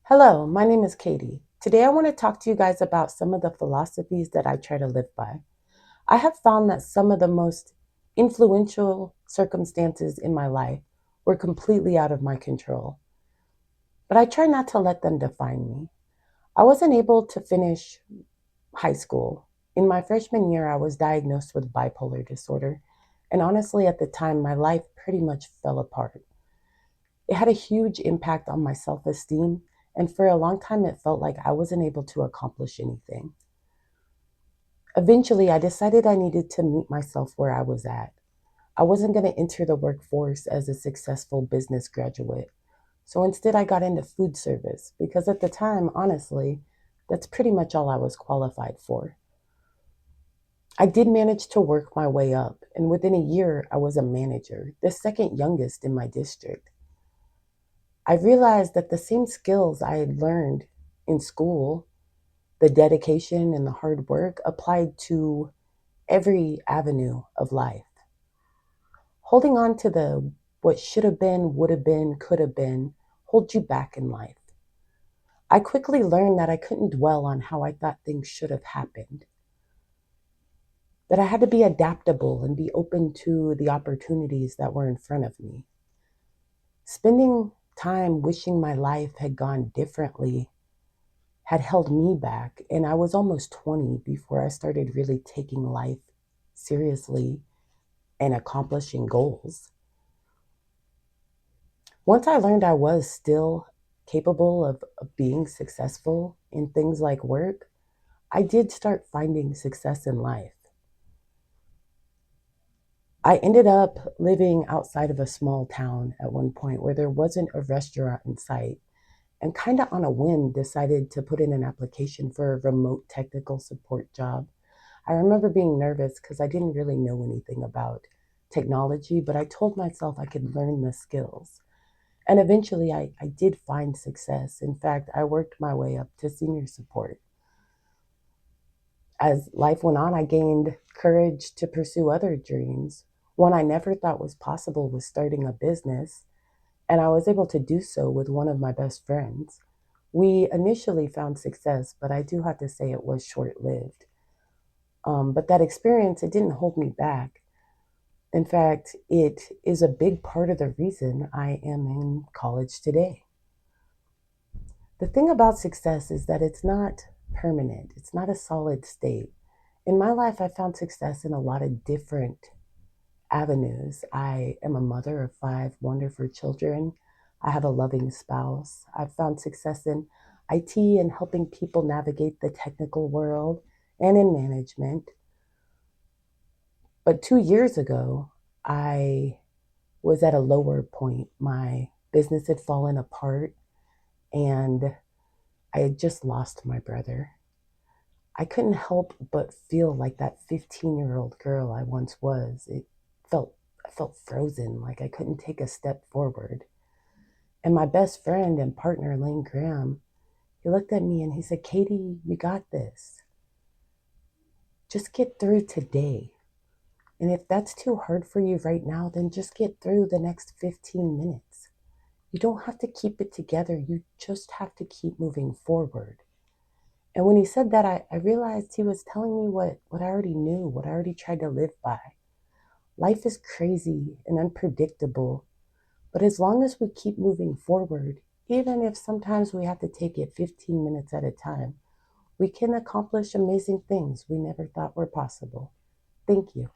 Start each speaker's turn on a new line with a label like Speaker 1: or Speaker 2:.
Speaker 1: Hello, my name is Katie. Today I want to talk to you guys about some of the philosophies that I try to live by. I have found that some of the most influential circumstances in my life were completely out of my control, but I try not to let them define me. I wasn't able to finish high school. In my freshman year, I was diagnosed with bipolar disorder, and honestly, at the time, my life pretty much fell apart. It had a huge impact on my self esteem, and for a long time, it felt like I wasn't able to accomplish anything. Eventually, I decided I needed to meet myself where I was at. I wasn't going to enter the workforce as a successful business graduate. So instead, I got into food service because at the time, honestly, that's pretty much all I was qualified for. I did manage to work my way up, and within a year, I was a manager, the second youngest in my district. I realized that the same skills I had learned in school, the dedication and the hard work, applied to every avenue of life. Holding on to the what should have been, would have been, could have been holds you back in life. I quickly learned that I couldn't dwell on how I thought things should have happened, that I had to be adaptable and be open to the opportunities that were in front of me. Spending time wishing my life had gone differently had held me back, and I was almost 20 before I started really taking life seriously and accomplishing goals. Once I learned I was still capable of being successful in things like work, I did start finding success in life. I ended up living outside of a small town at one point where there wasn't a restaurant in sight, and kind of on a whim decided to put in an application for a remote technical support job. I remember being nervous because I didn't really know anything about technology, but I told myself I could learn the skills. And eventually I did find success. In fact, I worked my way up to senior support. As life went on, I gained courage to pursue other dreams. One I never thought was possible was starting a business, and I was able to do so with one of my best friends. We initially found success, but I do have to say it was short lived. But that experience, it didn't hold me back. In fact, it is a big part of the reason I am in college today. The thing about success is that it's not permanent, it's not a solid state. In my life, I found success in a lot of different avenues. I am a mother of five wonderful children. I have a loving spouse. I've found success in IT and helping people navigate the technical world and in management. But 2 years ago, I was at a lower point. My business had fallen apart and I had just lost my brother. I couldn't help but feel like that 15-year-old girl I once was. Felt I felt frozen, like I couldn't take a step forward. And my best friend and partner, Lane Graham, he looked at me and he said, "Katie, you got this. Just get through today. And if that's too hard for you right now, then just get through the next 15 minutes. You don't have to keep it together. You just have to keep moving forward." And when he said that, I realized he was telling me what I already knew, what I already tried to live by. Life is crazy and unpredictable, but as long as we keep moving forward, even if sometimes we have to take it 15 minutes at a time, we can accomplish amazing things we never thought were possible. Thank you.